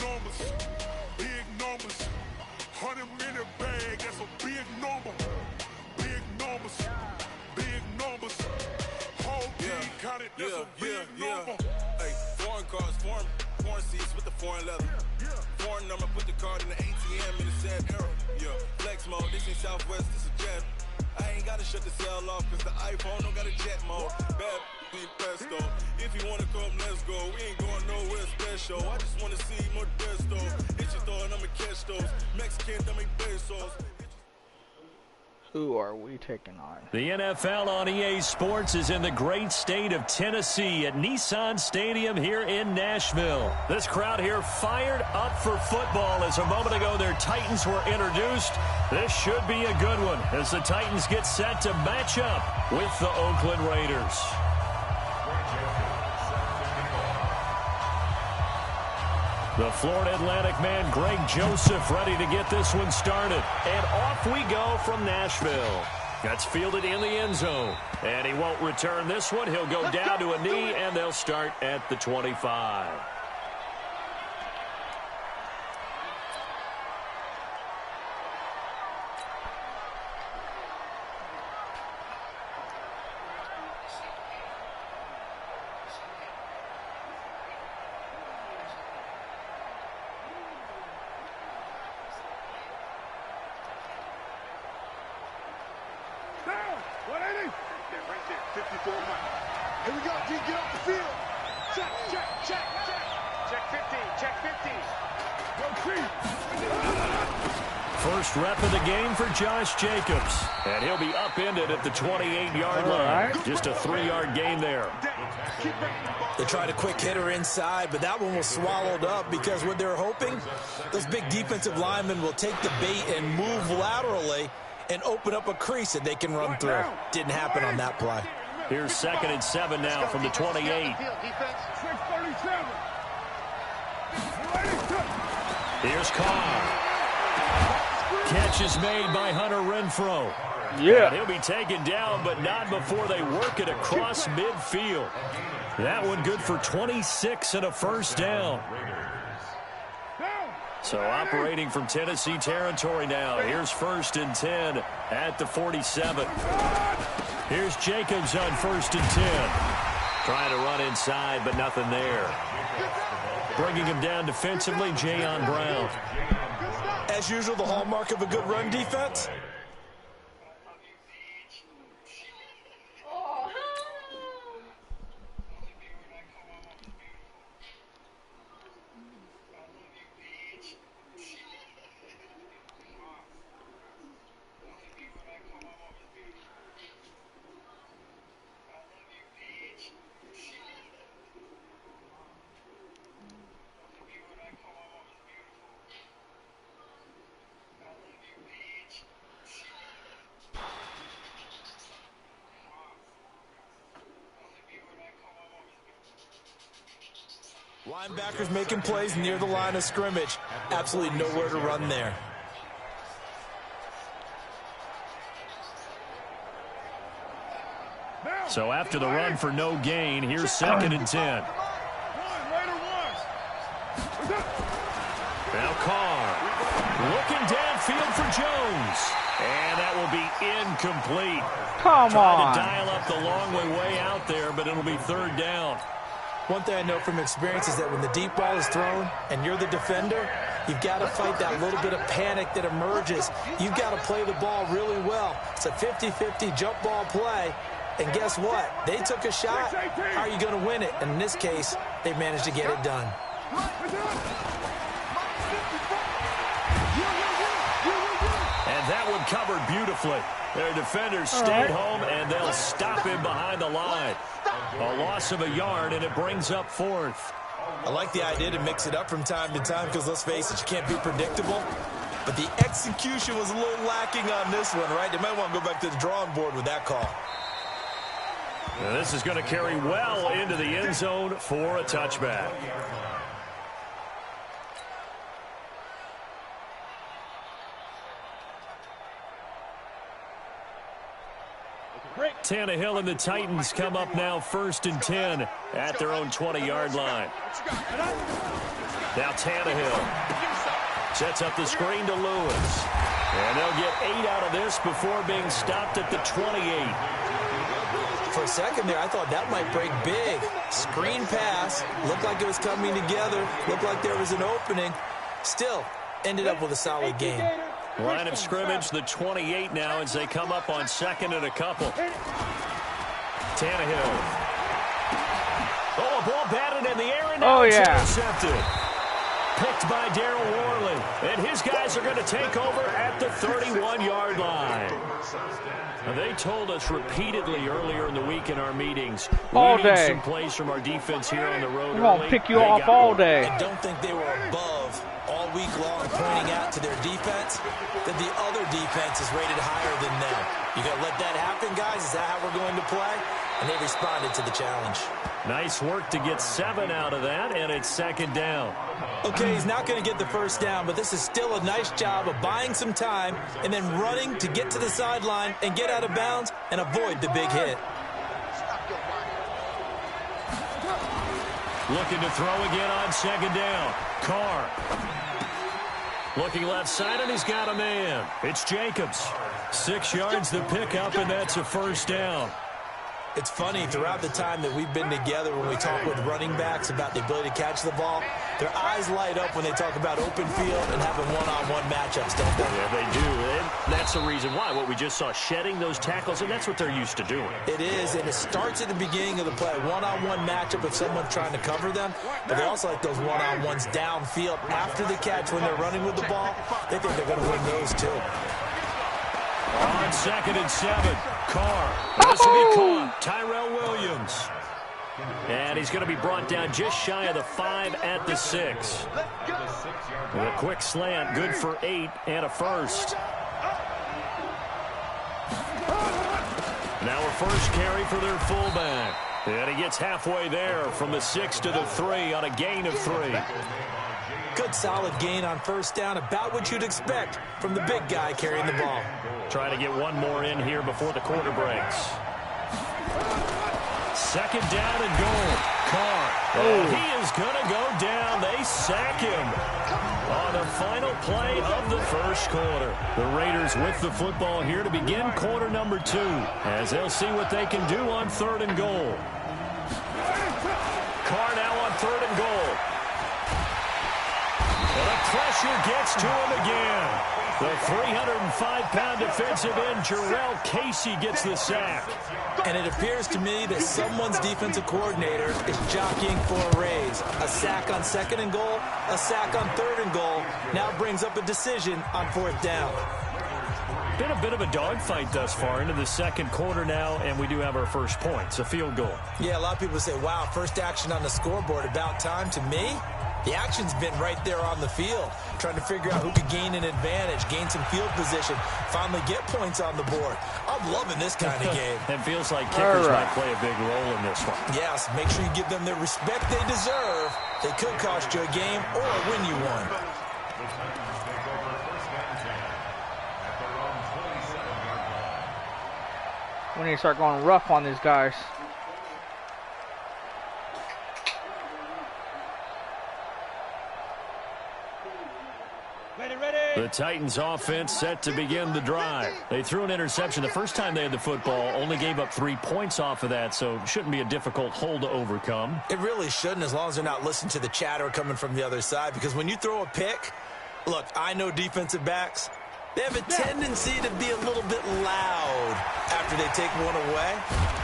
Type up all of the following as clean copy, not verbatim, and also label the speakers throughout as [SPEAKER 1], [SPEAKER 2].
[SPEAKER 1] numbers, big numbers. 100-minute bag, that's a big number. Big numbers, big numbers. Whole team counted, that's a big number.
[SPEAKER 2] Hey, foreign cars, foreign seats with the foreign leather. Foreign number, put the card in the ATM in the sad era. Yeah, flex mode, this ain't Southwest, this a jet. I ain't gotta shut the cell off, cause the iPhone don't got a jet mode. Bad be pesto. If you wanna come, let's go. We ain't going nowhere special. I just wanna see more desto. Hit your throw and I'ma catch those. Mexican, dummy pesos.
[SPEAKER 3] Who are we taking on?
[SPEAKER 4] The NFL on EA Sports is in the great state of Tennessee at Nissan Stadium here in Nashville. This crowd here fired up for football as a moment ago their Titans were introduced. This should be a good one as the Titans get set to match up with the Oakland Raiders. The Florida Atlantic man, Greg Joseph, ready to get this one started. And off we go from Nashville. That's fielded in the end zone. And he won't return this one. He'll go down to a knee, and they'll start at the 25.
[SPEAKER 1] Here we go, D, get off the field. Check 50, check 50.
[SPEAKER 4] First rep of the game for Josh Jacobs. And he'll be upended at the 28-yard line. Just a 3-yard gain there.
[SPEAKER 5] They tried a quick hitter inside, but that one was swallowed up because what they're hoping, those big defensive linemen will take the bait and move laterally and open up a crease that they can run through. Didn't happen on that play.
[SPEAKER 4] Here's 2nd and 7 now from the 28. Here's Carr. Catch is made by Hunter Renfrow.
[SPEAKER 3] Yeah.
[SPEAKER 4] And he'll be taken down, but not before they work it across midfield. That one good for 26 and a first down. So operating from Tennessee territory now. Here's 1st and 10 at the 47. Here's Jacobs on 1st and 10. Trying to run inside, but nothing there. Bringing him down defensively, Jayon Brown.
[SPEAKER 5] As usual, the hallmark of a good run defense. Linebackers making plays near the line of scrimmage. Absolutely nowhere to run there.
[SPEAKER 4] So after the run for no gain, here's 2nd and 10. Now Carr looking downfield for Jones. And that will be incomplete.
[SPEAKER 3] Come on.
[SPEAKER 4] Trying to dial up the long way out there, but it'll be 3rd down.
[SPEAKER 5] One thing I know from experience is that when the deep ball is thrown and you're the defender, you've got to fight that little bit of panic that emerges. You've got to play the ball really well. It's a 50-50 jump ball play. And guess what? They took a shot. How are you going to win it? And in this case, they managed to get it done.
[SPEAKER 4] And that one covered beautifully. Their defenders stayed home, and they'll stop him behind the line. A loss of a yard, and it brings up 4th.
[SPEAKER 5] I like the idea to mix it up from time to time because, let's face it, you can't be predictable. But the execution was a little lacking on this one, right? They might want to go back to the drawing board with that call.
[SPEAKER 4] Now this is going to carry well into the end zone for a touchback.
[SPEAKER 1] Break.
[SPEAKER 4] Tannehill and the Titans come up now 1st and 10 at their own 20-yard line. Now Tannehill sets up the screen to Lewis. And they'll get 8 out of this before being stopped at the 28.
[SPEAKER 5] For a second there, I thought that might break big. Screen pass. Looked like it was coming together. Looked like there was an opening. Still, ended up with a solid game.
[SPEAKER 4] Line of scrimmage, the 28 now as they come up on 2nd and a couple. Tannehill. Oh, a ball batted in the air and now it's intercepted. Picked by Darryl Worley. And his guys are going to take over at the 31-yard line. Now, they told us repeatedly earlier in the week in our meetings, we need some plays from our defense here on the road.
[SPEAKER 3] We're going to pick you off all day.
[SPEAKER 5] I don't think they were above all week long pointing out to their defense that the other defense is rated higher than them. You got to let that happen, guys? Is that how we're going to play? And they responded to the challenge.
[SPEAKER 4] Nice work to get 7 out of that, and it's 2nd down.
[SPEAKER 5] Okay, he's not going to get the first down, but this is still a nice job of buying some time and then running to get to the sideline and get out of bounds and avoid the big hit.
[SPEAKER 4] Looking to throw again on 2nd down. Carr. Looking left side, and he's got a man. It's Jacobs. 6 yards the pickup, and that's a 1st down.
[SPEAKER 5] It's funny, throughout the time that we've been together when we talk with running backs about the ability to catch the ball, their eyes light up when they talk about open field and having one-on-one matchups, don't they?
[SPEAKER 4] Yeah, they do. And that's the reason why. What we just saw, shedding those tackles, and that's what they're used to doing.
[SPEAKER 5] It is, and it starts at the beginning of the play. One-on-one matchup if someone's trying to cover them, but they also like those one-on-ones downfield after the catch when they're running with the ball. They think they're going to win those too.
[SPEAKER 4] On 2nd and 7, Carr. This will be caught. Tyrell Williams. And he's going to be brought down just shy of the 5 at the 6. With a quick slant, good for 8 and a 1st. Now a first carry for their fullback. And he gets halfway there from the 6 to the 3 on a gain of 3.
[SPEAKER 5] Good solid gain on 1st down, about what you'd expect from the big guy carrying the ball.
[SPEAKER 4] Trying to get one more in here before the quarter breaks. 2nd down and goal. Carr. And he is going to go down. They sack him on the final play of the 1st quarter. The Raiders with the football here to begin quarter number 2 as they'll see what they can do on 3rd and goal. Carr now on 3rd and goal. And the pressure gets to him again. The 305-pound defensive end, Jarrell Casey, gets the sack.
[SPEAKER 5] And it appears to me that someone's defensive coordinator is jockeying for a raise. A sack on 2nd and goal, a sack on 3rd and goal. Now brings up a decision on 4th down.
[SPEAKER 4] Been a bit of a dogfight thus far into the 2nd quarter now, and we do have our first point. It's a field goal.
[SPEAKER 5] Yeah, a lot of people say, wow, first action on the scoreboard, about time. To me, the action's been right there on the field, trying to figure out who could gain an advantage, gain some field position, finally get points on the board. I'm loving this kind of game.
[SPEAKER 4] It feels like kickers might play a big role in this one.
[SPEAKER 5] Yes, make sure you give them the respect they deserve. They could cost you a game or win you one.
[SPEAKER 3] We need to start going rough on these guys.
[SPEAKER 4] The Titans offense set to begin the drive. They threw an interception the first time they had the football, only gave up 3 points off of that, so it shouldn't be a difficult hole to overcome.
[SPEAKER 5] It really shouldn't, as long as they're not listening to the chatter coming from the other side, because when you throw a pick, look, I know defensive backs, they have a tendency to be a little bit loud after they take one away,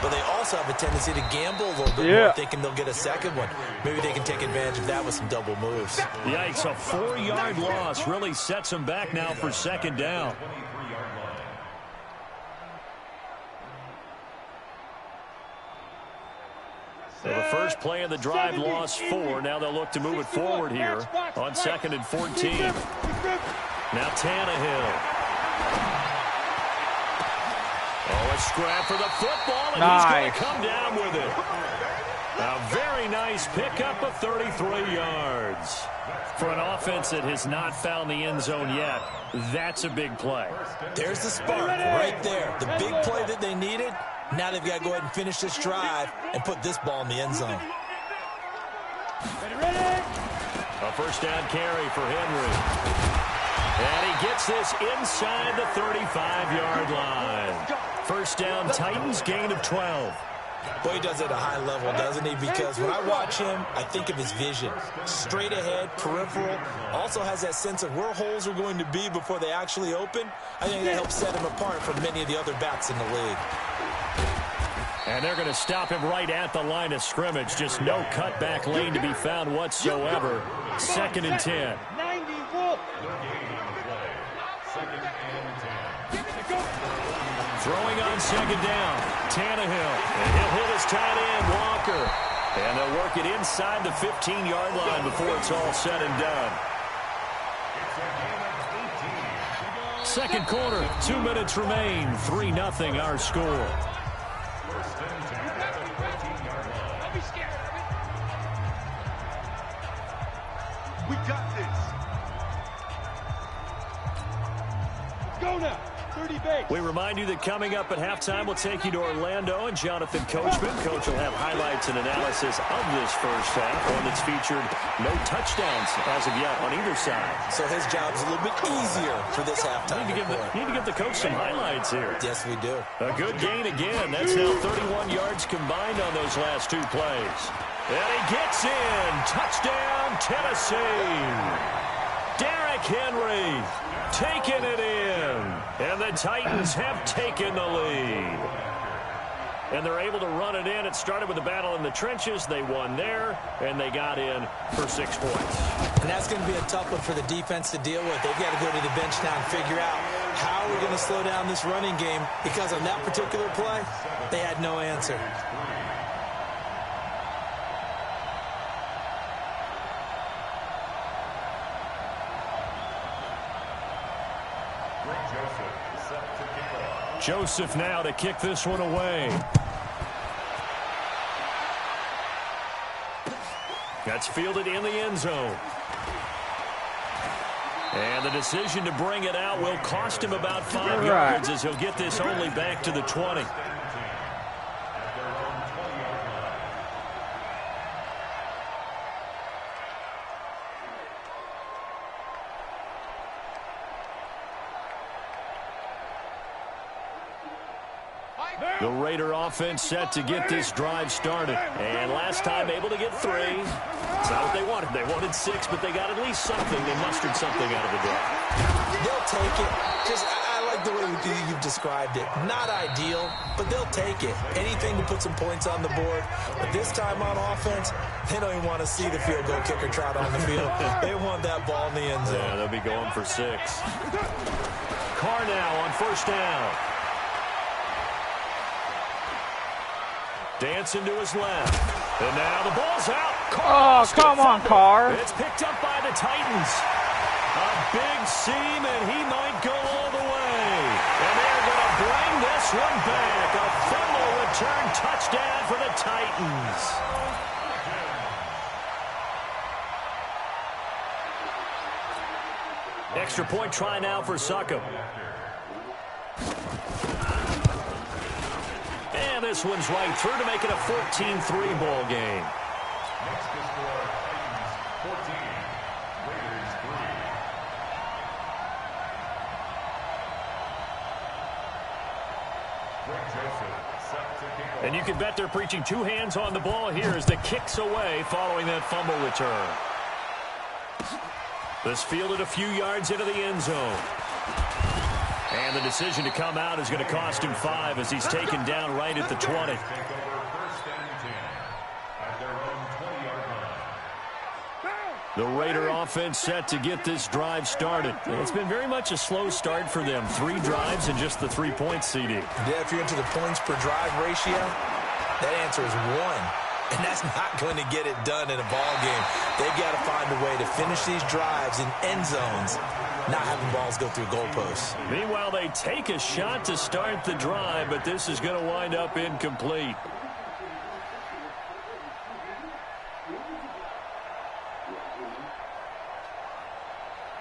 [SPEAKER 5] but they also have a tendency to gamble a little bit more, thinking they'll get a second one. Maybe they can take advantage of that with some double moves.
[SPEAKER 4] Yikes, a 4-yard loss really sets them back now for 2nd down. So the first play of the drive lost 4. Now they'll look to move it forward here on 2nd and 14. Now Tannehill. Oh, a scrap for the football, and he's going to come down with it. A very nice pickup of 33 yards. For an offense that has not found the end zone yet, that's a big play.
[SPEAKER 5] There's the spark right there. The big play that they needed, Now they've got to go ahead and finish this drive and put this ball in the end zone.
[SPEAKER 4] A first down carry for Henry. And he gets this inside the 35-yard line. First down, Titans, gain of 12.
[SPEAKER 5] Boy, he does it at a high level, doesn't he? Because when I watch him, I think of his vision. Straight ahead, peripheral. Also has that sense of where holes are going to be before they actually open. I think that helps set him apart from many of the other backs in the league.
[SPEAKER 4] And they're going to stop him right at the line of scrimmage. Just no cutback lane to be found whatsoever. 2nd and 10. Throwing on 2nd down, Tannehill. And he'll hit his tight end, Walker. And they'll work it inside the 15-yard line before it's all said and done. Second quarter, 2 minutes remain. 3-0 our score.
[SPEAKER 1] We got this. Let's go now. 30 base.
[SPEAKER 4] We remind you that coming up at halftime, we'll take you to Orlando and Jonathon Coachman. Coach will have highlights and analysis of this first half, one that's featured no touchdowns as of yet on either side.
[SPEAKER 5] So his job's a little bit easier for this halftime.
[SPEAKER 4] Need to give the coach some highlights here.
[SPEAKER 5] Yes, we do.
[SPEAKER 4] A good gain again. That's now 31 yards combined on those last 2 plays. And he gets in. Touchdown, Tennessee. Derrick Henry taking it in. And the Titans have taken the lead. And they're able to run it in. It started with a battle in the trenches. They won there, and they got in for 6 points.
[SPEAKER 5] And that's going to be a tough one for the defense to deal with. They've got to go to the bench now and figure out how we're going to slow down this running game, because on that particular play, they had no answer.
[SPEAKER 4] Joseph now to kick this one away. That's fielded in the end zone. And the decision to bring it out will cost him about 5 yards, as he'll get this only back to the 20. The Raider offense set to get this drive started. And last time able to get 3. That's not what they wanted. They wanted 6, but they got at least something. They mustered something out of the drive.
[SPEAKER 5] They'll take it. I like the way you've described it. Not ideal, but they'll take it. Anything to put some points on the board. But this time on offense, they don't even want to see the field goal kicker trot on the field. They want that ball in the end zone.
[SPEAKER 4] Yeah, they'll be going for 6. Carr now on first down. Dancing to his left. And now the ball's out.
[SPEAKER 3] Carr, oh, come on, Carr.
[SPEAKER 4] It's picked up by the Titans. A big seam, and he might go all the way. And they're going to bring this one back. A fumble return touchdown for the Titans. Extra point try now for Succop. And this one's right through to make it a 14-3 ball game.
[SPEAKER 1] Next is for Titans 14, Raiders 3. Greg Joseph set to kick off.
[SPEAKER 4] And you can bet they're preaching 2 hands on the ball here as the kick's away following that fumble return. This fielded a few yards into the end zone. And the decision to come out is going to cost him 5 as he's taken down right at the 20. The Raider offense set to get this drive started. It's been very much a slow start for them. 3 drives and just the 3 points, CD.
[SPEAKER 5] Yeah, if you're into the points per drive ratio, that answer is 1. And that's not going to get it done in a ball game. They've got to find a way to finish these drives in end zones, not having balls go through goalposts.
[SPEAKER 4] Meanwhile, they take a shot to start the drive, but this is going to wind up incomplete.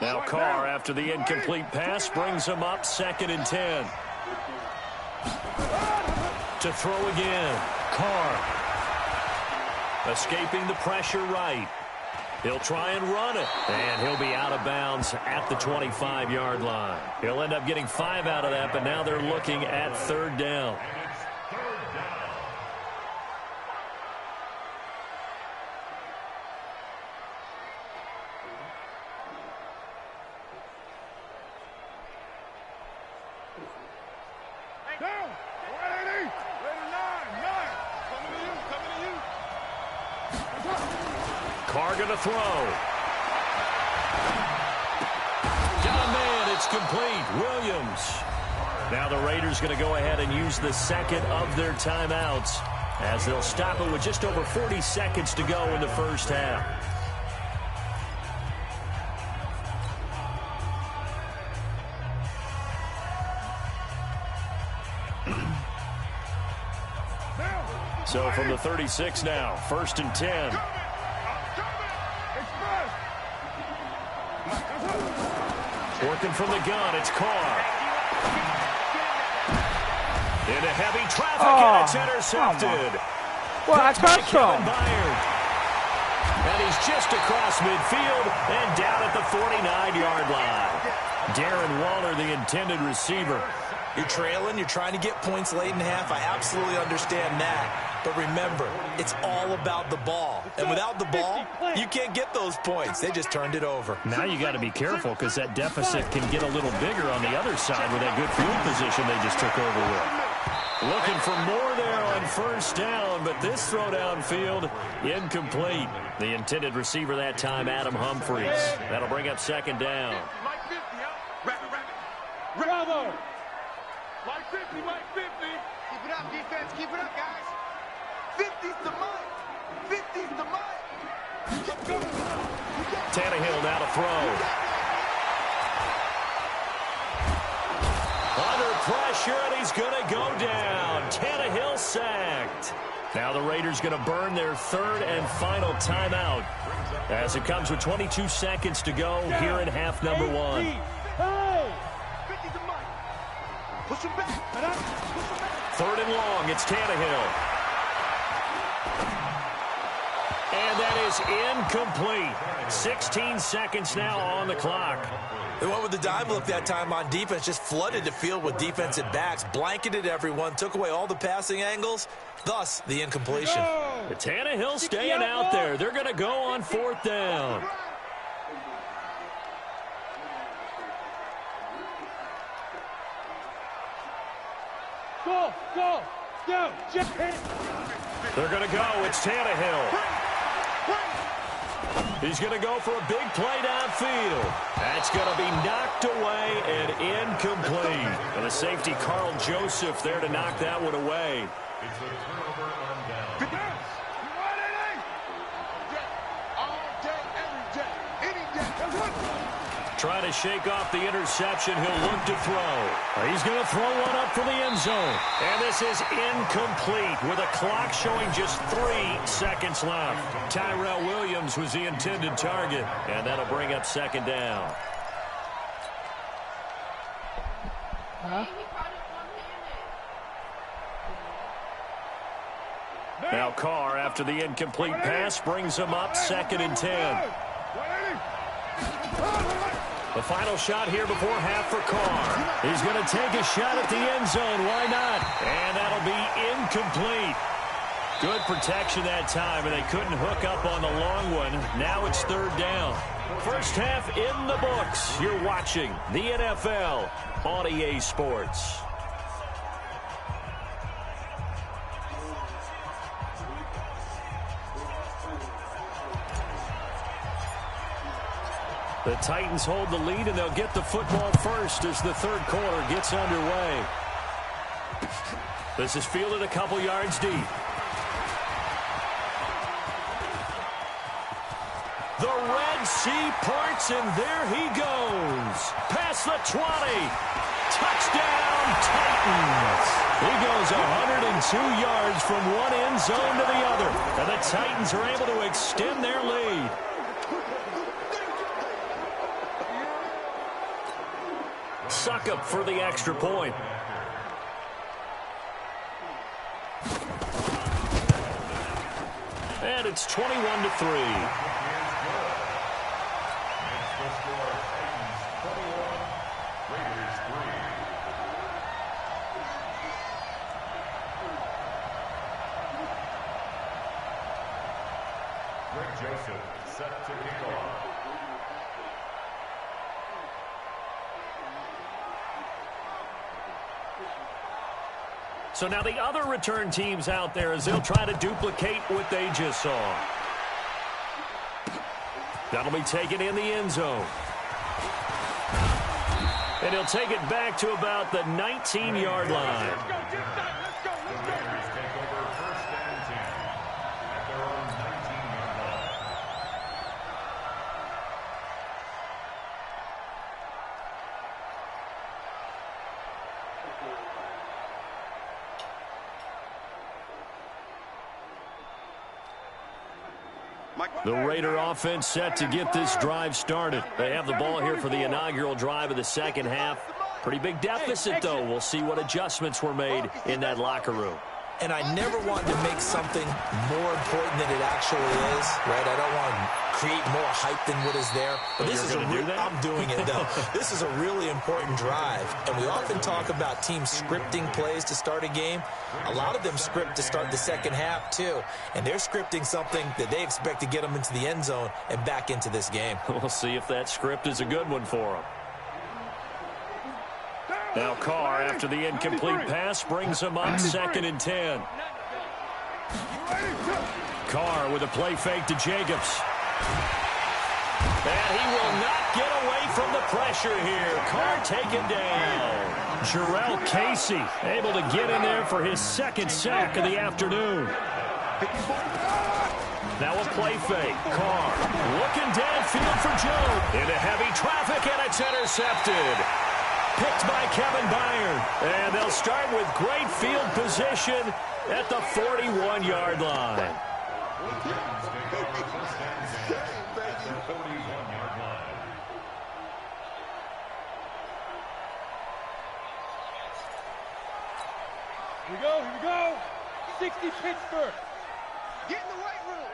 [SPEAKER 4] Now Carr, after the incomplete pass, brings him up 2nd and 10. To throw again. Carr. Escaping the pressure right. He'll try and run it. And he'll be out of bounds at the 25-yard line. He'll end up getting 5 out of that, but now they're looking at 3rd down. Carr going to throw. Got a man. It's complete. Williams. Now the Raiders going to go ahead and use the second of their timeouts as they'll stop it with just over 40 seconds to go in the first half. So from the 36 now, 1st and 10. Working from the gun, it's Carr. Into heavy traffic, and it's intercepted.
[SPEAKER 3] Well, I got some.
[SPEAKER 4] And he's just across midfield and down at the 49-yard line. Darren Waller, the intended receiver.
[SPEAKER 5] You're trailing, you're trying to get points late in half. I absolutely understand that. But remember, it's all about the ball. And without the ball, you can't get those points. They just turned it over.
[SPEAKER 4] Now you got to be careful because that deficit can get a little bigger on the other side with that good field position they just took over with. Looking for more there on 1st down, but this throw downfield, incomplete. The intended receiver that time, Adam Humphries. That'll bring up 2nd down.
[SPEAKER 1] Bravo! Mike 50, Mike 50. Keep it up, defense. Keep it up, guys. 50's the Mike. 50's the Mike. Keep going.
[SPEAKER 4] Tannehill now to throw. Under pressure, and he's going to go down. Tannehill sacked. Now the Raiders going to burn their 3rd and final timeout as it comes with 22 seconds to go here in half number 1.
[SPEAKER 1] Hey! 50's the Mike. Push him back.
[SPEAKER 4] 3rd and long, it's Tannehill. And that is incomplete. 16 seconds now on the clock.
[SPEAKER 5] They went with the dime look that time on defense, just flooded the field with defensive backs, blanketed everyone, took away all the passing angles, thus the incompletion.
[SPEAKER 4] The Tannehill staying out there. They're going to go on 4th down.
[SPEAKER 1] Go!
[SPEAKER 4] They're going to go. It's Tannehill. He's going to go for a big play downfield. That's going to be knocked away and incomplete. And the safety, Carl Joseph, there to knock that one away.
[SPEAKER 1] It's a turnover on down.
[SPEAKER 4] Trying to shake off the interception. He'll look to throw. He's going to throw one up for the end zone. And this is incomplete with a clock showing just 3 seconds left. Tyrell Williams was the intended target. And that'll bring up 2nd down. Now Carr, after the incomplete pass, brings him up 2nd and 10. The final shot here before half for Carr. He's going to take a shot at the end zone. Why not? And that'll be incomplete. Good protection that time, and they couldn't hook up on the long one. Now it's 3rd down. First half in the books. You're watching the NFL on EA Sports. The Titans hold the lead, and they'll get the football first as the 3rd quarter gets underway. This is fielded a couple yards deep. The Red Sea parts, and there he goes. Past the 20. Touchdown, Titans. He goes 102 yards from one end zone to the other. And the Titans are able to extend their lead. Succop for the extra point. It's 21-3.
[SPEAKER 6] Set to kick off.
[SPEAKER 4] So now the other return teams out there as they'll try to duplicate what they just saw. That'll be taken in the end zone. And he'll take it back to about the 19-yard line. The Raider offense set to get this drive started. They have the ball here for the inaugural drive of the second half. Pretty big deficit, though. We'll see what adjustments were made in that locker room.
[SPEAKER 5] And I never want to make something more important than it actually is, right? I don't want to create more hype than what is there. But this is I'm doing it, though. This is a really important drive. And we often talk about teams scripting plays to start a game. A lot of them script to start the second half, too. And they're scripting something that they expect to get them into the end zone and back into this game.
[SPEAKER 4] We'll see if that script is a good one for them. Now Carr, after the incomplete pass, brings him up 2nd and 10. Carr with a play fake to Jacobs. And he will not get away from the pressure here. Carr taken down. Jarrell Casey able to get in there for his 2nd sack of the afternoon. Now a play fake. Carr looking downfield for Joe. Into heavy traffic, and it's intercepted. Picked by Kevin Byard. And they'll start with great field position at the 41-yard line.
[SPEAKER 3] Here we go. 60 Pittsburgh. Get in the right room.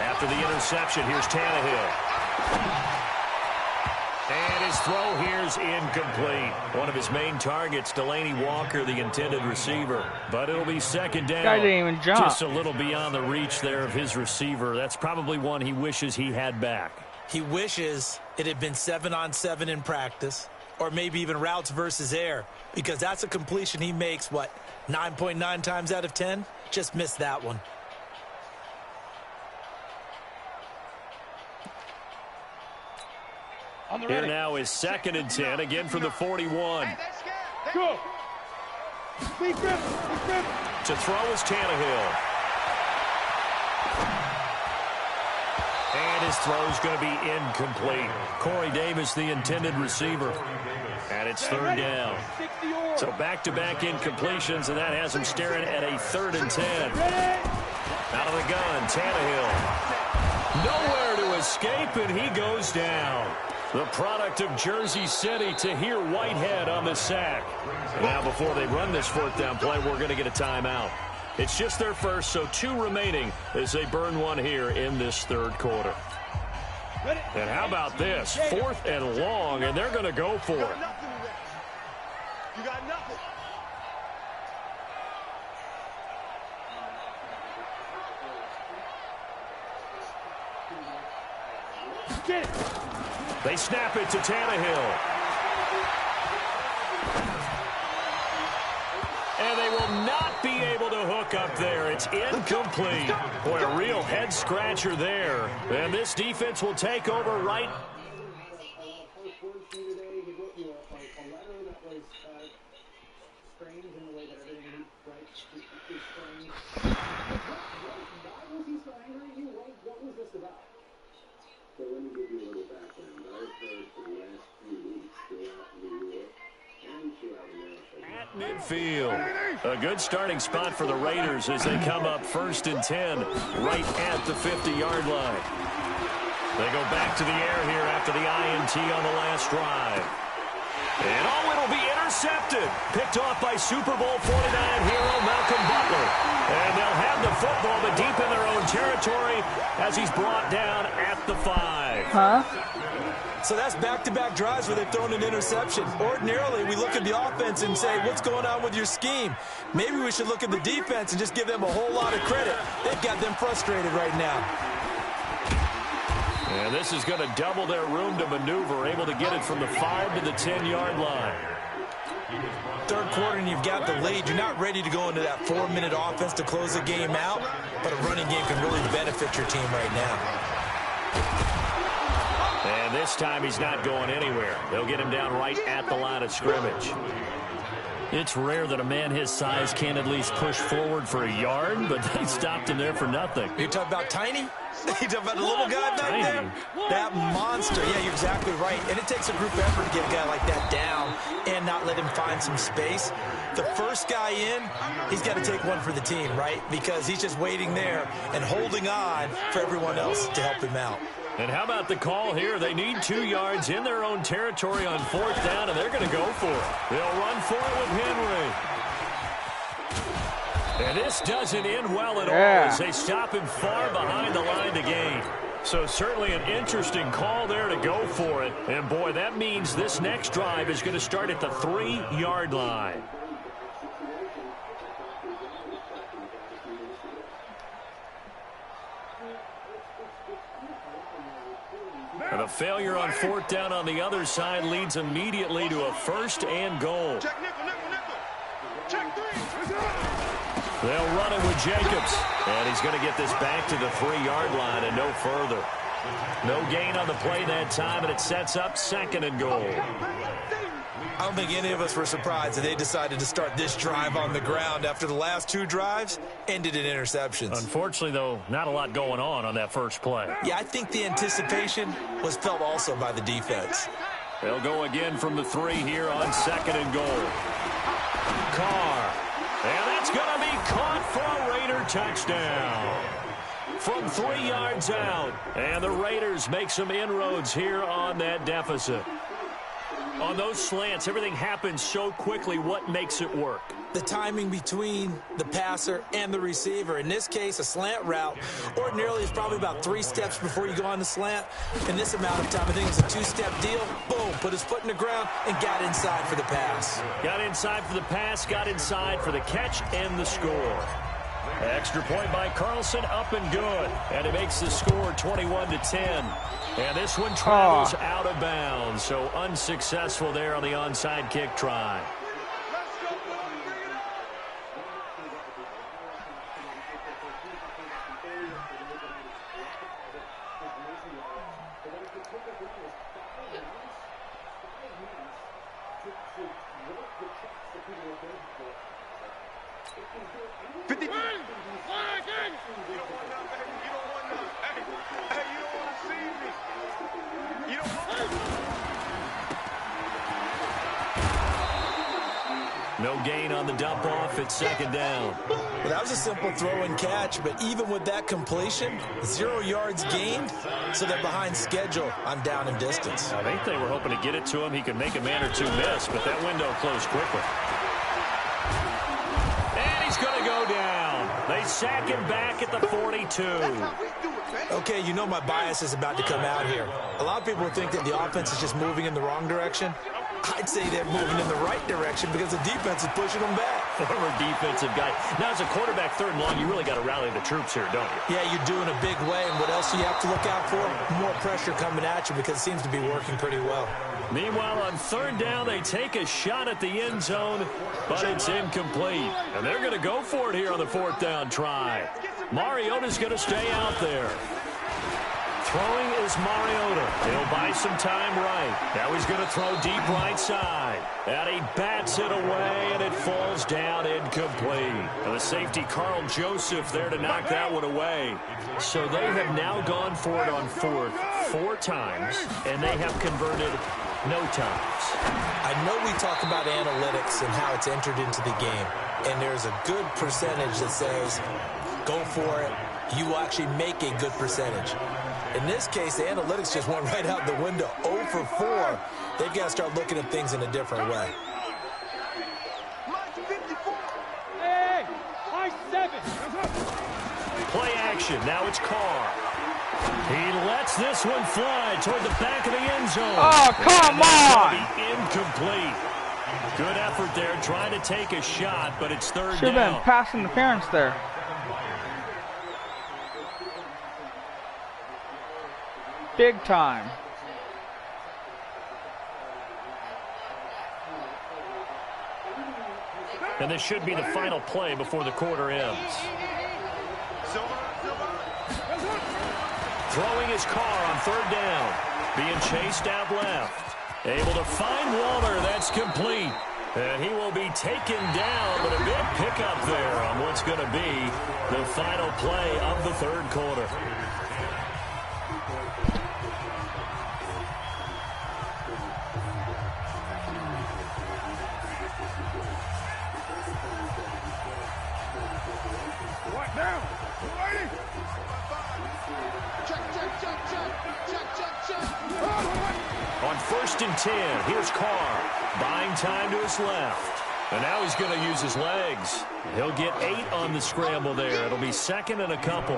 [SPEAKER 4] After the interception, here's Tannehill. And his throw here's incomplete. One of his main targets, Delaney Walker, the intended receiver. But it'll be 2nd down.
[SPEAKER 3] Guy didn't even jump.
[SPEAKER 4] Just a little beyond the reach there of his receiver. That's probably one he wishes he had back.
[SPEAKER 5] He wishes it had been 7-on-7 in practice, or maybe even routes versus air, because that's a completion he makes, 9.9 times out of 10? Just missed that one.
[SPEAKER 4] Here now is 2nd and 10, again from the 41.
[SPEAKER 3] Go. Big grip.
[SPEAKER 4] To throw is Tannehill. And his throw is going to be incomplete. Corey Davis, the intended receiver. And it's 3rd down. So back-to-back incompletions, and that has him staring at a 3rd and 10. Out of the gun, Tannehill. Nowhere to escape, and he goes down. The product of Jersey City, Tahir Whitehead on the sack. Now, before they run this 4th down play, we're going to get a timeout. It's just their first, so 2 remaining as they burn one here in this 3rd quarter. And how about this? 4th and long, and they're going to go for it.
[SPEAKER 3] You got nothing. Get it.
[SPEAKER 4] They snap it to Tannehill. And they will not be able to hook up there. It's incomplete. Boy, a real head-scratcher there. And this defense will take over right.
[SPEAKER 7] So let me give you a little background. I've heard for the last few weeks throughout New York and throughout America.
[SPEAKER 4] At midfield. A good starting spot for the Raiders as they come up 1st and 10 right at the 50-yard line. They go back to the air here after the INT on the last drive. And it'll be intercepted. Picked off by Super Bowl 49 hero Malcolm Butler. And they'll have the football, but deep in their own territory as he's brought down at the 5.
[SPEAKER 5] So that's back-to-back drives where they've thrown an interception. Ordinarily, we look at the offense and say, what's going on with your scheme? Maybe we should look at the defense and just give them a whole lot of credit. They've got them frustrated right now.
[SPEAKER 4] And this is going to double their room to maneuver, able to get it from the 5 to the 10-yard line.
[SPEAKER 5] Third quarter and you've got the lead. You're not ready to go into that 4-minute offense to close the game out, but a running game can really benefit your team right now.
[SPEAKER 4] And this time he's not going anywhere. They'll get him down right at the line of scrimmage. It's rare that a man his size can at least push forward for a yard, but they stopped him there for nothing.
[SPEAKER 5] You're talking about tiny? You talking about the little guy back there? That monster. Yeah, you're exactly right. And it takes a group effort to get a guy like that down and not let him find some space. The first guy in, he's got to take one for the team, right? Because he's just waiting there and holding on for everyone else to help him out.
[SPEAKER 4] And how about the call here? They need 2 yards in their own territory on 4th down, and they're going to go for it. They'll run for it with Henry. And this doesn't end well at all as they stop him far behind the line to gain. So certainly an interesting call there to go for it. And, boy, that means this next drive is going to start at the 3-yard line. And a failure on 4th down on the other side leads immediately to a 1st and goal.
[SPEAKER 1] Check nickel. Check 3.
[SPEAKER 4] They'll run it with Jacobs. And he's going to get this back to the 3-yard line and no further. No gain on the play that time, and it sets up 2nd and goal.
[SPEAKER 5] I don't think any of us were surprised that they decided to start this drive on the ground after the last 2 drives ended in interceptions.
[SPEAKER 4] Unfortunately, though, not a lot going on that first play.
[SPEAKER 5] Yeah, I think the anticipation was felt also by the defense.
[SPEAKER 4] They'll go again from the 3 here on 2nd and goal. Carr. And that's going to be caught for a Raider touchdown. From 3 yards out. And the Raiders make some inroads here on that deficit. On those slants, everything happens so quickly. What makes it work?
[SPEAKER 5] The timing between the passer and the receiver. In this case, a slant route ordinarily is probably about 3 steps before you go on the slant. In this amount of time, I think it's a 2-step deal. Boom, put his foot in the ground and got inside for the pass.
[SPEAKER 4] Got inside for the pass, got inside for the catch and the score. Extra point by Carlson, up and good. And it makes the score 21-10. And this one travels out of bounds. So unsuccessful there on the onside kick try. No gain on the dump off at 2nd down.
[SPEAKER 5] Well, that was a simple throw and catch, but even with that completion, 0 yards gained, so they're behind schedule on down and distance.
[SPEAKER 4] I think they were hoping to get it to him. He could make a man or 2 miss, but that window closed quickly. And he's going to go down. They sack him back at the 42.
[SPEAKER 5] Okay, you know my bias is about to come out here. A lot of people think that the offense is just moving in the wrong direction. I'd say they're moving in the right direction because the defense is pushing them back.
[SPEAKER 4] Former defensive guy. Now, as a quarterback, 3rd and long, you really got to rally the troops here, don't you?
[SPEAKER 5] Yeah, you're doing a big way, and what else do you have to look out for? More pressure coming at you because it seems to be working pretty well.
[SPEAKER 4] Meanwhile, on 3rd down, they take a shot at the end zone, but it's incomplete. And they're going to go for it here on the 4th down try. Mariota's going to stay out there. Throwing is Mariota. He'll buy some time right. Now he's going to throw deep right side. And he bats it away, and it falls down incomplete. And the safety, Carl Joseph, there to knock that one away. So they have now gone for it on 4th 4 times, and they have converted no times.
[SPEAKER 5] I know we talk about analytics and how it's entered into the game, and there's a good percentage that says, go for it. You will actually make a good percentage. In this case, the analytics just went right out the window. 0 for 4. They've got to start looking at things in a different way.
[SPEAKER 3] Hey, high 7.
[SPEAKER 4] Play action. Now it's Carr. He lets this one fly toward the back of the end zone.
[SPEAKER 8] Oh, come on!
[SPEAKER 4] Incomplete. Good effort there, trying to take a shot, but it's third down.
[SPEAKER 8] Should have been pass interference there. Big time.
[SPEAKER 4] And this should be the final play before the quarter ends. Throwing his car on third down. Being chased out left. Able to find Waller. That's complete. And he will be taken down, but a big pickup there on what's going to be the final play of the third quarter.
[SPEAKER 1] What now?
[SPEAKER 4] On 1st and 10, here's Carr. Buying time to his left. And now he's going to use his legs. He'll get 8 on the scramble there. It'll be 2nd and a couple.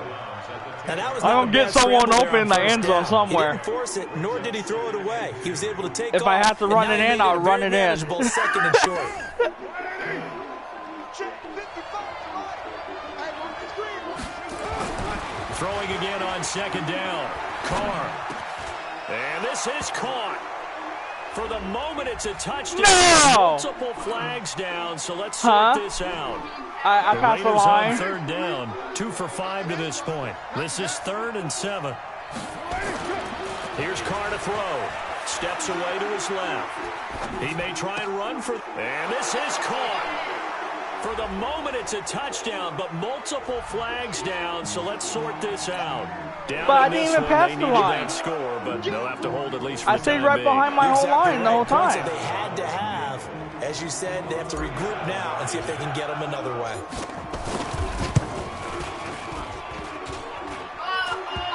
[SPEAKER 5] And that was
[SPEAKER 8] I don't get someone open in the end zone somewhere.
[SPEAKER 5] He didn't force it, nor did he throw it away. He was able to take
[SPEAKER 8] if
[SPEAKER 5] off.
[SPEAKER 8] I have to run it in, I'll run it in.
[SPEAKER 5] 2nd and short.
[SPEAKER 4] Throwing again on 2nd down. Carr. And this is caught. For the moment, it's a touchdown.
[SPEAKER 8] No!
[SPEAKER 4] Multiple flags down, so let's sort this out.
[SPEAKER 8] I passed the line.
[SPEAKER 4] On 3rd down, 2 for 5 to this point. This is 3rd and 7. Here's Carr to throw. Steps away to his left. He may try and run for... And this is caught. For the moment, it's a touchdown, but multiple flags down, so let's sort this out. Down
[SPEAKER 8] but I didn't even pass the line.
[SPEAKER 4] That score, but they'll have to hold at least for
[SPEAKER 8] I stayed right behind my whole line the whole time.
[SPEAKER 5] They had to have, as you said, they have to regroup now and see if they can get them another way.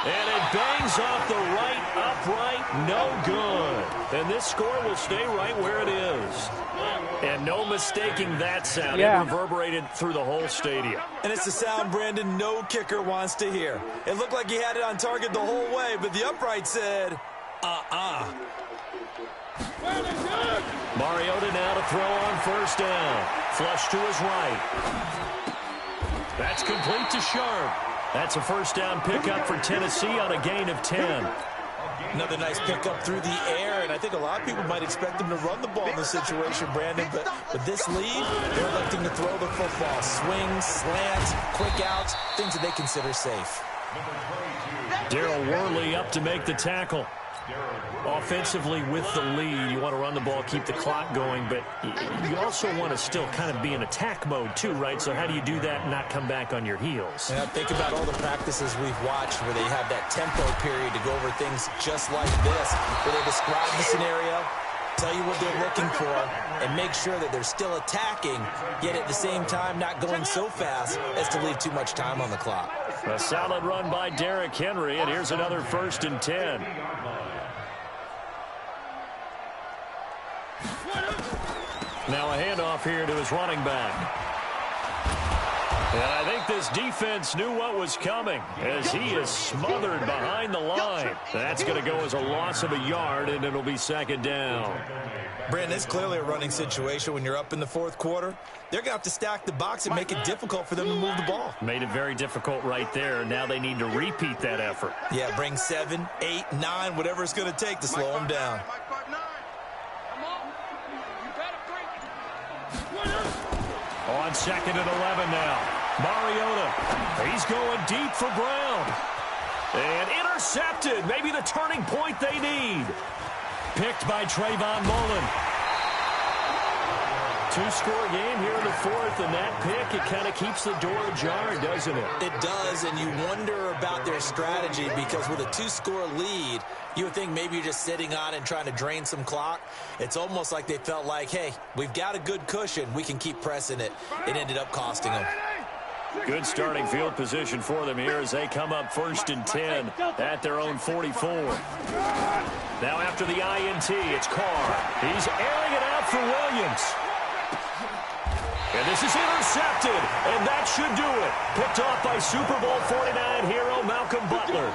[SPEAKER 4] And it bangs off the right upright, no good. And this score will stay right where it is. And no mistaking that sound.
[SPEAKER 8] Yeah.
[SPEAKER 4] It reverberated through the whole stadium.
[SPEAKER 5] And it's the sound, Brandon, no kicker wants to hear. It looked like he had it on target the whole way, but the upright said,
[SPEAKER 4] Mariota now to throw on 1st down. Flush to his right. That's complete to Sharp. That's a 1st down pickup for Tennessee on a gain of 10.
[SPEAKER 5] Another nice pickup through the air, and I think a lot of people might expect them to run the ball in this situation, Brandon, but with this lead, they're electing to throw the football. Swings, slants, quick outs, things that they consider safe.
[SPEAKER 4] Darryl Worley up to make the tackle. Offensively with the lead, you want to run the ball, keep the clock going, but you also want to still kind of be in attack mode too, right? So how do you do that and not come back on your heels?
[SPEAKER 5] Yeah, think about all the practices we've watched where they have that tempo period to go over things just like this, where they describe the scenario, tell you what they're looking for, and make sure that they're still attacking, yet at the same time not going so fast as to leave too much time on the clock.
[SPEAKER 4] A solid run by Derrick Henry, and here's another 1st and 10. Now a handoff here to his running back. And I think this defense knew what was coming as he is smothered behind the line. That's going to go as a loss of a yard, and it'll be 2nd down.
[SPEAKER 5] Brandon, it's clearly a running situation when you're up in the 4th quarter. They're going to have to stack the box and make it difficult for them to move the ball.
[SPEAKER 4] Made it very difficult right there. Now they need to repeat that effort.
[SPEAKER 5] Yeah, bring 7, 8, 9, whatever it's going to take to slow them down.
[SPEAKER 4] On 2nd and 11 now. Mariota. He's going deep for Brown. And intercepted. Maybe the turning point they need. Picked by Trayvon Mullen. 2-score game here in the 4th, and that pick, it kind of keeps the door ajar, doesn't it?
[SPEAKER 5] It does, and you wonder about their strategy because with a 2-score lead, you would think maybe you're just sitting on it and trying to drain some clock. It's almost like they felt like, hey, we've got a good cushion. We can keep pressing it. It ended up costing them.
[SPEAKER 4] Good starting field position for them here as they come up 1st and 10 at their own 44. Now after the INT, it's Carr. He's airing it out for Williams. And this is intercepted, and that should do it. Picked off by Super Bowl 49 hero Malcolm Butler.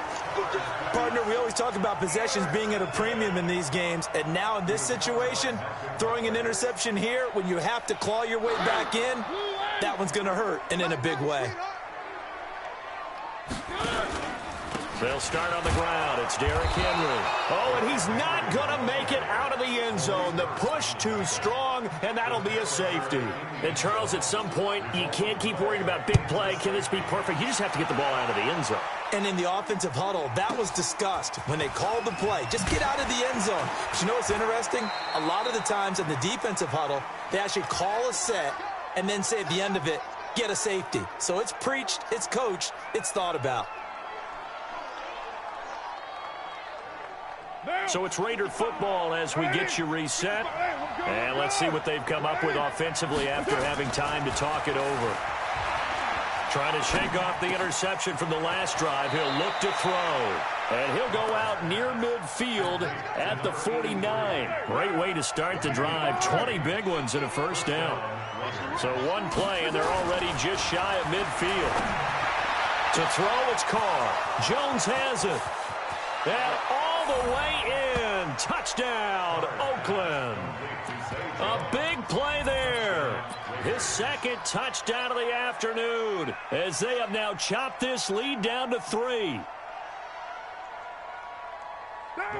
[SPEAKER 5] Partner, we always talk about possessions being at a premium in these games, and now in this situation, throwing an interception here when you have to claw your way back in, that one's going to hurt, and in a big way.
[SPEAKER 4] They'll start on the ground. It's Derrick Henry. Oh, and he's not going to make it out of the end zone. The push too strong, and that'll be a safety. And, Charles, at some point, you can't keep worrying about big play. Can this be perfect? You just have to get the ball out of the end zone.
[SPEAKER 5] And in the offensive huddle, that was discussed when they called the play. Just get out of the end zone. But you know what's interesting? A lot of the times in the defensive huddle, they actually call a set and then say at the end of it, get a safety. So it's preached, it's coached, it's thought about.
[SPEAKER 4] So it's Raider football as we get you reset. And let's see what they've come up with offensively after having time to talk it over. Trying to shake off the interception from the last drive. He'll look to throw. And he'll go out near midfield at the 49. Great way to start the drive. 20 big ones and a first down. So one play, and they're already just shy of midfield. To throw, it's Carr. Jones has it. And all the way in. Touchdown, Oakland. A big play there. His second touchdown of the afternoon as they have now chopped this lead down to 3.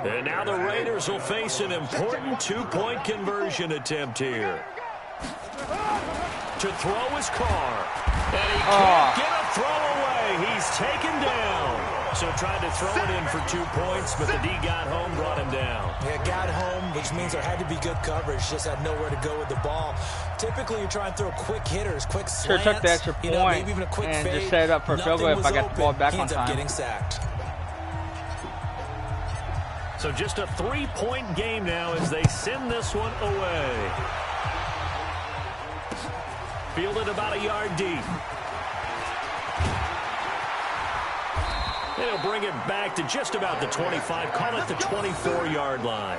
[SPEAKER 4] And now the Raiders will face an important 2-point conversion attempt here. To throw is Carr. And he can't get a throw away. He's taken down. So tried to throw it in for 2 points, but the D got home, brought him down.
[SPEAKER 5] Yeah, got home, which means there had to be good coverage. Just had nowhere to go with the ball. Typically, you try and throw quick hitters, quick slants.
[SPEAKER 8] Sure took the extra point
[SPEAKER 5] maybe even a quick
[SPEAKER 8] and
[SPEAKER 5] fade.
[SPEAKER 8] just set it up for a field goal if I got the ball back on
[SPEAKER 5] ends up
[SPEAKER 8] time.
[SPEAKER 5] getting sacked.
[SPEAKER 4] So just a 3-point game now as they send this one away. Fielded about a yard deep. They'll bring it back to just about the 25. Call it the 24-yard line.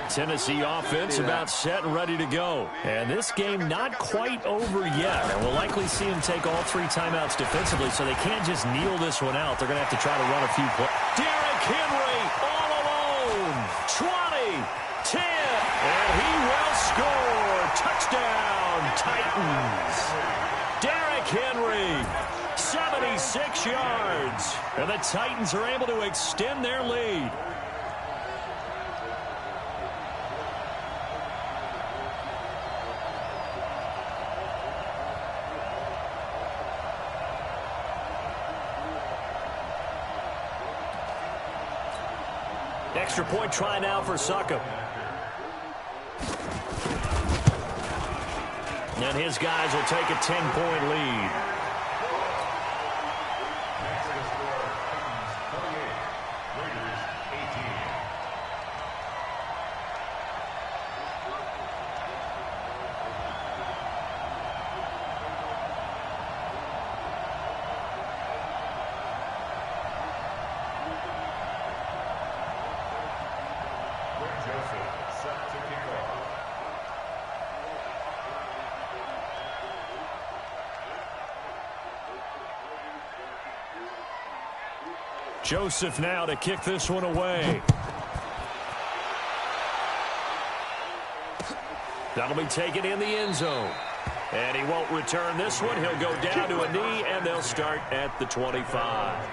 [SPEAKER 4] Tennessee offense about set and ready to go. And this game not quite over yet. And we'll likely see them take all 3 timeouts defensively, so they can't just kneel this one out. They're going to have to try to run a few plays. Derrick Henry all alone. 20, 10, and he will score. Touchdown, Titans. Derrick Henry, 76 yards. And the Titans are able to extend their lead. Extra point try now for Succop. And his guys will take a 10-point lead. Joseph now to kick this one away. That'll be taken in the end zone. And he won't return this one. He'll go down to a knee, and they'll start at the 25.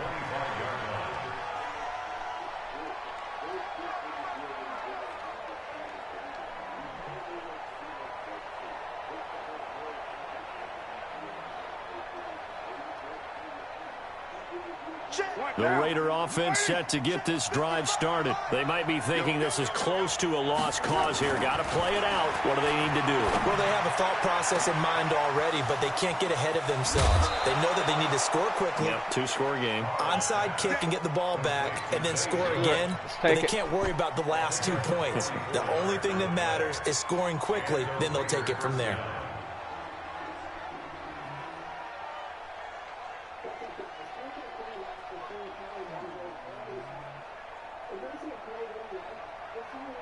[SPEAKER 4] The Raider offense set to get this drive started. They might be thinking this is close to a lost cause here. Got to play it out. What do they need to do?
[SPEAKER 5] Well, they have a thought process in mind already, but they can't get ahead of themselves. They know that they need to score quickly.
[SPEAKER 4] Yep, two-score game.
[SPEAKER 5] Onside kick and get the ball back, and then score again. But they can't worry about the last 2 points. The only thing that matters is scoring quickly, then they'll take it from there.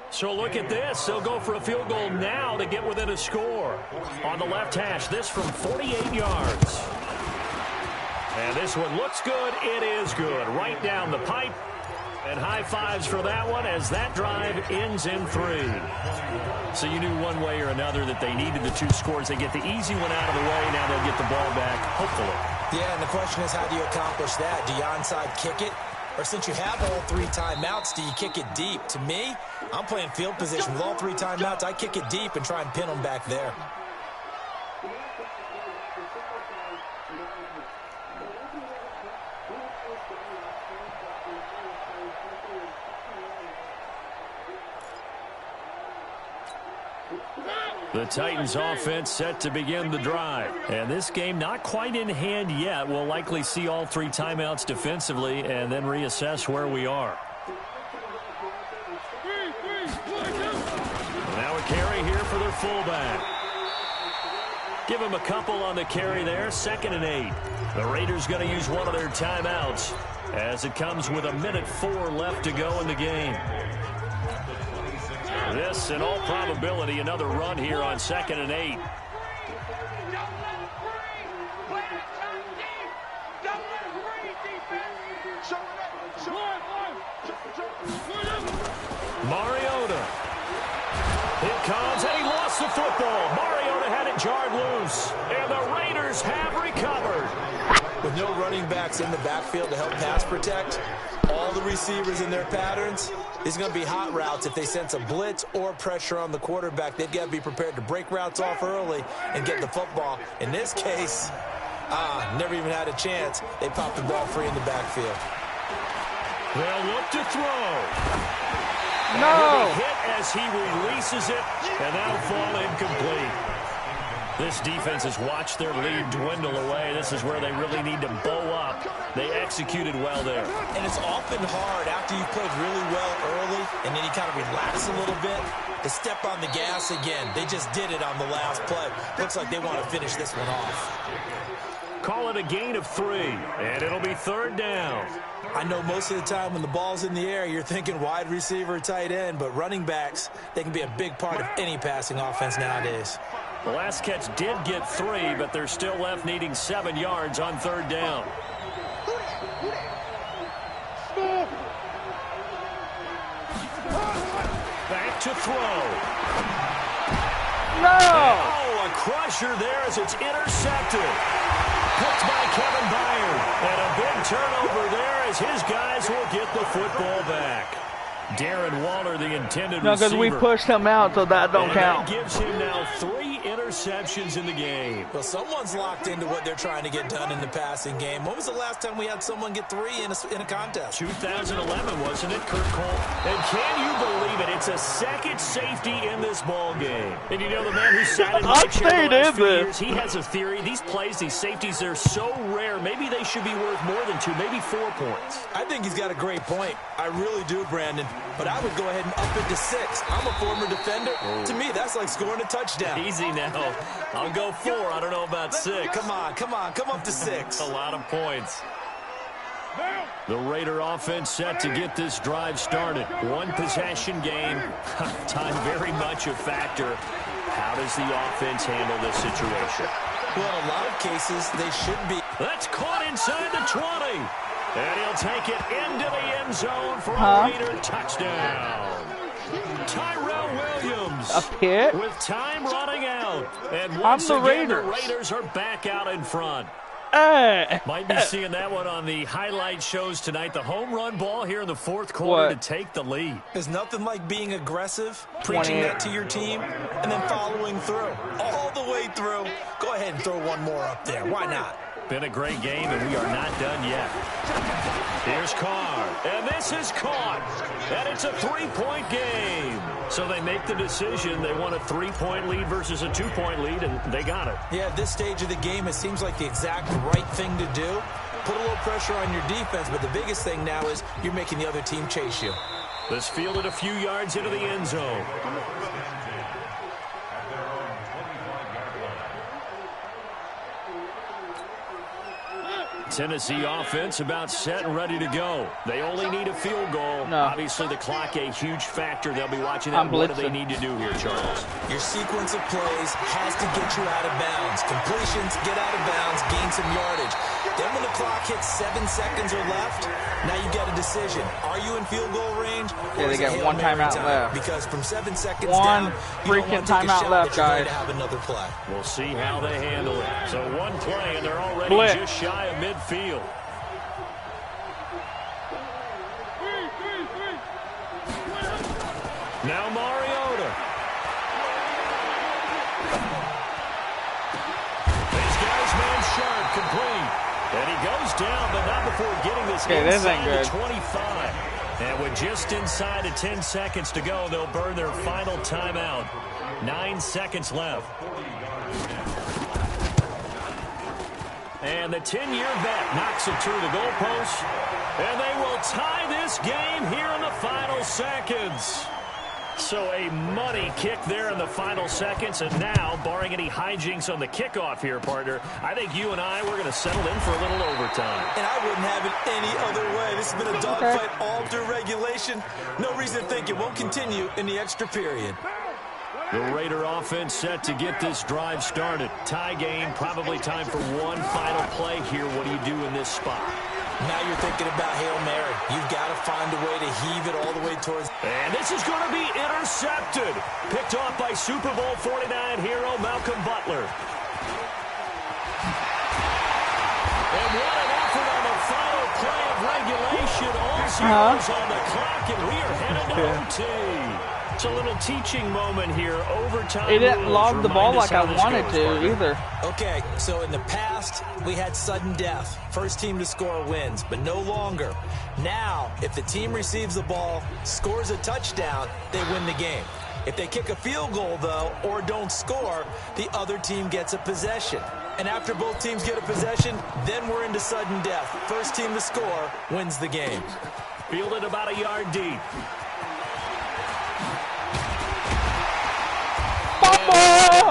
[SPEAKER 4] So look at this. They'll go for a field goal now to get within a score. On the left hash, this from 48 yards. And this one looks good. It is good. Right down the pipe. And high fives for that one as that drive ends in 3. So you knew one way or another that they needed the 2 scores. They get the easy one out of the way. Now they'll get the ball back, hopefully.
[SPEAKER 5] Yeah, and the question is, how do you accomplish that? Do you onside kick it? Or since you have all 3 timeouts, do you kick it deep? To me, I'm playing field position. With all 3 timeouts, I kick it deep and try and pin them back there.
[SPEAKER 4] The Titans offense set to begin the drive. And this game not quite in hand yet. We'll likely see all 3 timeouts defensively and then reassess where we are. Now a carry here for their fullback. Give him a couple on the carry there. 2nd and 8. The Raiders going to use one of their timeouts as it comes with 1:04 left to go in the game. This, in all probability, another run here on 2nd and 8. Mariota. It comes, and he lost the football. Mariota had it jarred loose, and the Raiders have recovered.
[SPEAKER 5] With no running backs in the backfield to help pass protect, all the receivers in their patterns, these are going to be hot routes. If they sense a blitz or pressure on the quarterback, they've got to be prepared to break routes off early and get the football. In this case, never even had a chance. They popped the ball free in the backfield.
[SPEAKER 4] They'll look to throw.
[SPEAKER 8] No!
[SPEAKER 4] Hit as he releases it, and that'll fall incomplete. This defense has watched their lead dwindle away. This is where they really need to bow up. They executed well there.
[SPEAKER 5] And it's often hard after you've played really well early and then you kind of relax a little bit to step on the gas again. They just did it on the last play. Looks like they want to finish this one off.
[SPEAKER 4] Call it a gain of 3, and it'll be 3rd down.
[SPEAKER 5] I know most of the time when the ball's in the air, you're thinking wide receiver, tight end, but running backs, they can be a big part of any passing offense nowadays.
[SPEAKER 4] The last catch did get 3, but they're still left needing 7 yards on 3rd down. Back to throw.
[SPEAKER 8] No!
[SPEAKER 4] Oh, a crusher there as it's intercepted. Picked by Kevin Byard. And a big turnover there as his guys will get the football back. Darren Waller, the intended receiver.
[SPEAKER 8] No, because we pushed him out, so that don't count.
[SPEAKER 4] That gives him now 3 interceptions in the game.
[SPEAKER 5] Well, someone's locked into what they're trying to get done in the passing game. When was the last time we had someone get 3 in a contest?
[SPEAKER 4] 2011, wasn't it, Kurt Cole? And can you believe it? It's a second safety in this ball game. And you know the man who sat in my chair the last few years, he has a theory. These plays, these safeties, they're so rare. Maybe they should be worth more than 2, maybe 4 points.
[SPEAKER 5] I think he's got a great point. I really do, Brandon. But I would go ahead and up it to 6. I'm a former defender. To me, that's like scoring a touchdown.
[SPEAKER 4] Easy now. I'll go 4. I don't know about 6.
[SPEAKER 5] Come on. Come up to 6.
[SPEAKER 4] A lot of points. The Raider offense set to get this drive started. 1 possession game. Time very much a factor. How does the offense handle this situation?
[SPEAKER 5] Well, in a lot of cases, they should be.
[SPEAKER 4] That's caught inside the 20. And he'll take it into the end zone for a Raider touchdown. Tyrell Williams.
[SPEAKER 8] A pick?
[SPEAKER 4] With time running out. And once again, the Raiders are back out in front. Might be seeing that one on the highlight shows tonight. The home run ball here in the 4th quarter to take the lead.
[SPEAKER 5] There's nothing like being aggressive, preaching that to your team, and then following through. All the way through. Go ahead and throw one more up there. Why not?
[SPEAKER 4] Been a great game, and we are not done yet. Here's Carr, and this is caught, and it's a 3-point game. So they make the decision. They want a 3-point lead versus a 2-point lead, and they got it.
[SPEAKER 5] Yeah, at this stage of the game, it seems like the exact right thing to do. Put a little pressure on your defense, but the biggest thing now is you're making the other team chase you.
[SPEAKER 4] This fielded a few yards into the end zone. Tennessee offense about set and ready to go. They only need a field goal.
[SPEAKER 8] No.
[SPEAKER 4] Obviously, the clock a huge factor. They'll be watching that. What do they need to do here, Charles?
[SPEAKER 5] Your sequence of plays has to get you out of bounds. Completions, get out of bounds, gain some yardage. Then when the clock hits 7 seconds or left, now you got a decision. Are you in field goal range?
[SPEAKER 8] Yeah, they got one timeout left.
[SPEAKER 5] Because from 7 seconds
[SPEAKER 8] one
[SPEAKER 5] down,
[SPEAKER 8] freaking timeout left, guys.
[SPEAKER 5] Have another play.
[SPEAKER 4] We'll see how they handle it. So one play, and they're already just shy of midfield. Now Mariota. These guys man sharp, complete. And he goes down, but not before getting this inside the 25. And with just inside of 10 seconds to go, they'll burn their final timeout. 9 seconds left. And the 10-year vet knocks it through the goalpost. And they will tie this game here in the final seconds. So a money kick there in the final seconds. And now, barring any hijinks on the kickoff here, partner, I think you and I, we're going to settle in for a little overtime.
[SPEAKER 5] And I wouldn't have it any other way. This has been a dogfight all through regulation. No reason to think it won't continue in the extra period.
[SPEAKER 4] The Raider offense set to get this drive started. Tie game, probably time for one final play here. What do you do in this spot?
[SPEAKER 5] Now you're thinking about Hail Mary. You've got to find a way to heave it all the way towards...
[SPEAKER 4] And this is going to be intercepted. Picked off by Super Bowl 49 hero Malcolm Butler. And what an effort on the final play of regulation. All zeros on the clock, and we are headed to OT. It's a little teaching moment here. Overtime.
[SPEAKER 8] It didn't log the ball like I wanted to either.
[SPEAKER 5] Okay, so in the past, we had sudden death. First team to score wins, but no longer. Now, if the team receives the ball, scores a touchdown, they win the game. If they kick a field goal, though, or don't score, the other team gets a possession. And after both teams get a possession, then we're into sudden death. First team to score wins the game.
[SPEAKER 4] Fielded about a yard deep.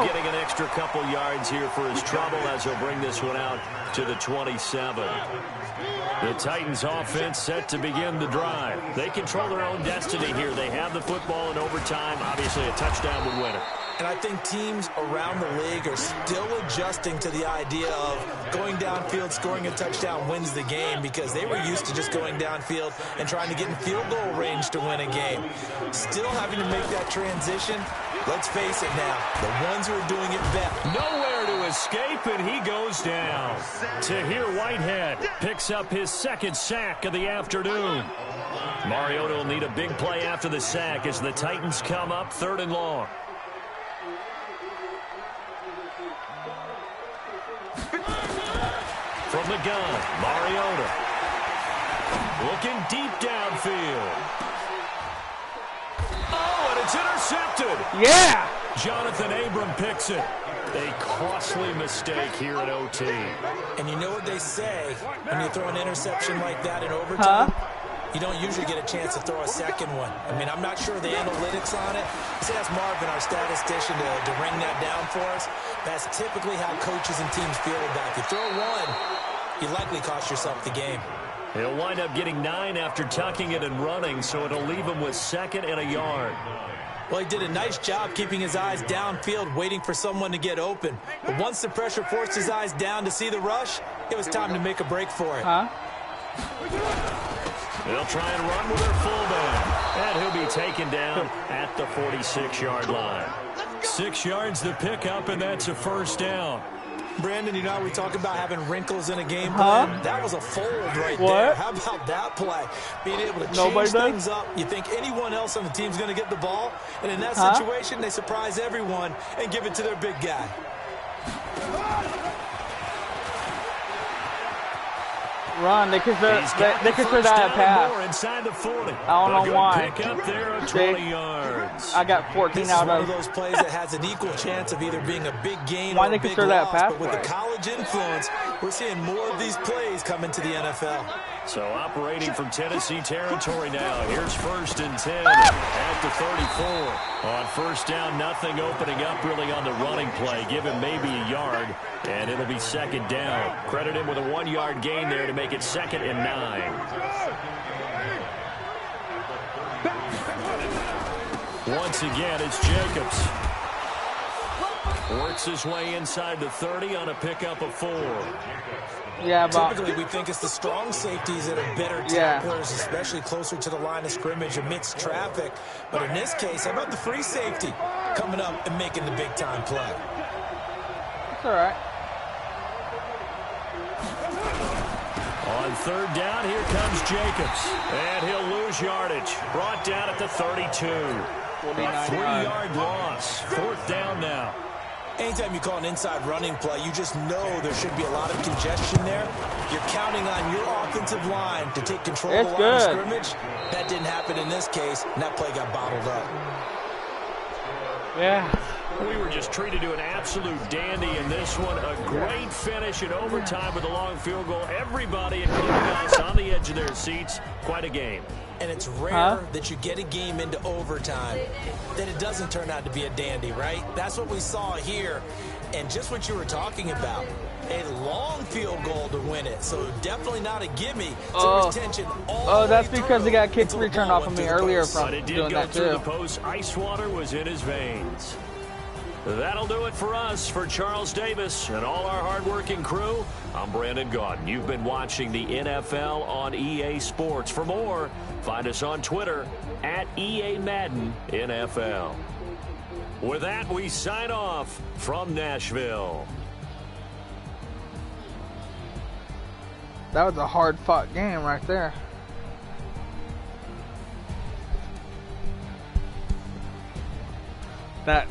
[SPEAKER 4] Getting an extra couple yards here for his trouble as he'll bring this one out to the 27. The Titans offense set to begin the drive. They control their own destiny here. They have the football in overtime. Obviously, a touchdown would win it.
[SPEAKER 5] And I think teams around the league are still adjusting to the idea of going downfield, scoring a touchdown wins the game, because they were used to just going downfield and trying to get in field goal range to win a game. Still having to make that transition. Let's face it now, the ones who are doing it best.
[SPEAKER 4] Nowhere to escape, and he goes down. Tahir Whitehead picks up his second sack of the afternoon. Mariota will need a big play after the sack as the Titans come up 3rd and long. From the gun, Mariota. Looking deep downfield. Oh, and it's intercepted.
[SPEAKER 8] Yeah.
[SPEAKER 4] Jonathon Abram picks it. A costly mistake here at OT.
[SPEAKER 5] And you know what they say when you throw an interception like that in overtime? You don't usually get a chance to throw a second one. I mean, I'm not sure the analytics on it. Let's ask Marvin, our statistician, to ring that down for us. That's typically how coaches and teams feel about it. You throw one, you likely cost yourself the game.
[SPEAKER 4] He'll wind up getting 9 after tucking it and running, so it'll leave him with 2nd and a yard.
[SPEAKER 5] Well, he did a nice job keeping his eyes downfield, waiting for someone to get open. But once the pressure forced his eyes down to see the rush, it was time to make a break for it.
[SPEAKER 4] They'll try and run with their fullback. And he'll be taken down at the 46-yard line. 6 yards to pick up, and that's a first down.
[SPEAKER 5] Brandon, you know how we talk about having wrinkles in a game plan? That was a fold right there. How about that play? Being able to change things up. You think anyone else on the team's going to get the ball, and in that situation, they surprise everyone and give it to their big guy.
[SPEAKER 8] Run. They consider that a pass.
[SPEAKER 4] Inside the 40.
[SPEAKER 8] I don't know why.
[SPEAKER 4] Pick up there of 20 yards.
[SPEAKER 8] I got 14
[SPEAKER 5] this
[SPEAKER 8] out
[SPEAKER 5] is one
[SPEAKER 8] of
[SPEAKER 5] those plays that has an equal chance of either being a big gain
[SPEAKER 8] Why
[SPEAKER 5] or
[SPEAKER 8] they
[SPEAKER 5] a big
[SPEAKER 8] consider that
[SPEAKER 5] loss.
[SPEAKER 8] pass
[SPEAKER 5] But with the
[SPEAKER 8] play?
[SPEAKER 5] college influence, we're seeing more of these plays come into the NFL.
[SPEAKER 4] So operating from Tennessee territory now. Here's 1st and 10 at the 34. On first down, nothing opening up really on the running play. Give him maybe a yard, and it'll be 2nd down. Credit him with a 1-yard gain there to make it 2nd and 9. Once again, it's Jacobs. Works his way inside the 30 on a pickup of 4.
[SPEAKER 8] Yeah, but
[SPEAKER 5] Typically, we think it's the strong safeties that are better tacklers, especially closer to the line of scrimmage amidst traffic. But in this case, how about the free safety coming up and making the big-time play?
[SPEAKER 8] it's all right.
[SPEAKER 4] On 3rd down, here comes Jacobs. And he'll lose yardage. Brought down at the 32. 3-yard loss. 4th down now.
[SPEAKER 5] Anytime you call an inside running play, you just know there should be a lot of congestion there. You're counting on your offensive line to take control of the line of scrimmage. That didn't happen in this case, and that play got bottled up.
[SPEAKER 8] Yeah.
[SPEAKER 4] We were just treated to an absolute dandy in this one. A great finish in overtime with a long field goal. Everybody, including us, on the edge of their seats. Quite a game.
[SPEAKER 5] And it's rare that you get a game into overtime that it doesn't turn out to be a dandy, right? That's what we saw here. And just what you were talking about, a long field goal to win it. So definitely not a gimme. Retention all
[SPEAKER 8] that's
[SPEAKER 5] the way
[SPEAKER 8] because he got kicked
[SPEAKER 5] until the
[SPEAKER 8] returned
[SPEAKER 5] ball
[SPEAKER 8] off of
[SPEAKER 5] went
[SPEAKER 8] me
[SPEAKER 5] through the
[SPEAKER 8] earlier
[SPEAKER 5] post.
[SPEAKER 8] from
[SPEAKER 4] But it did
[SPEAKER 8] doing
[SPEAKER 4] go
[SPEAKER 8] that
[SPEAKER 4] through the
[SPEAKER 8] too.
[SPEAKER 4] post. Ice water was in his veins. That'll do it for us. For Charles Davis and all our hardworking crew, I'm Brandon Gaudin. You've been watching the NFL on EA Sports. For more, find us on Twitter at EA Madden NFL. With that, we sign off from Nashville.
[SPEAKER 8] That was a hard-fought game right there. That